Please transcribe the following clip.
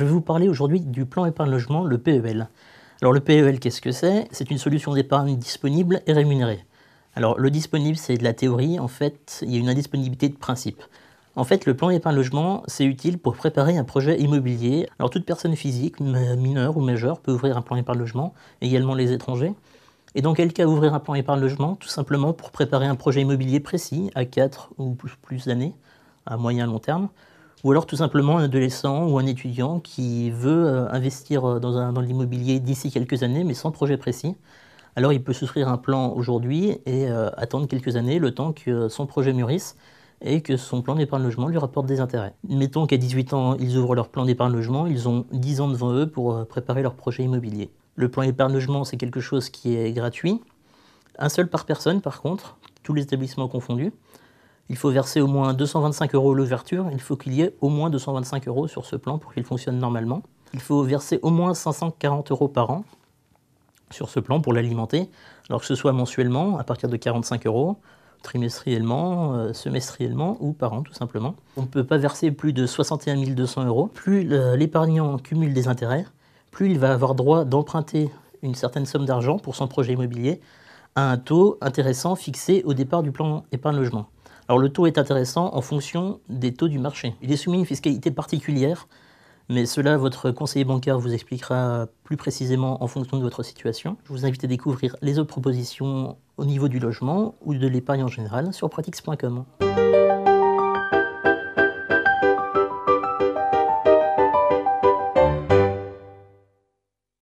Je vais vous parler aujourd'hui du plan épargne logement, le PEL. Alors le PEL, qu'est-ce que c'est? C'est une solution d'épargne disponible et rémunérée. Alors le disponible, c'est de la théorie, en fait, il y a une indisponibilité de principe. En fait, le plan épargne logement, c'est utile pour préparer un projet immobilier. Alors toute personne physique, mineure ou majeure, peut ouvrir un plan épargne logement, également les étrangers. Et dans quel cas ouvrir un plan épargne logement? Tout simplement pour préparer un projet immobilier précis à 4 ou plus d'années, à moyen long terme. Ou alors tout simplement un adolescent ou un étudiant qui veut investir dans l'immobilier d'ici quelques années, mais sans projet précis. Alors il peut souscrire un plan aujourd'hui et attendre quelques années, le temps que son projet mûrisse et que son plan d'épargne logement lui rapporte des intérêts. Mettons qu'à 18 ans, ils ouvrent leur plan d'épargne logement, ils ont 10 ans devant eux pour préparer leur projet immobilier. Le plan épargne logement, c'est quelque chose qui est gratuit. Un seul par personne par contre, tous les établissements confondus. Il faut verser au moins 225 € à l'ouverture, il faut qu'il y ait au moins 225 € sur ce plan pour qu'il fonctionne normalement. Il faut verser au moins 540 € par an sur ce plan pour l'alimenter, alors que ce soit mensuellement à partir de 45 €, trimestriellement, semestriellement ou par an tout simplement. On ne peut pas verser plus de 61 200 €. Plus l'épargnant cumule des intérêts, plus il va avoir droit d'emprunter une certaine somme d'argent pour son projet immobilier à un taux intéressant fixé au départ du plan épargne logement. Alors le taux est intéressant en fonction des taux du marché. Il est soumis à une fiscalité particulière, mais cela, votre conseiller bancaire vous expliquera plus précisément en fonction de votre situation. Je vous invite à découvrir les autres propositions au niveau du logement ou de l'épargne en général sur pratix.com.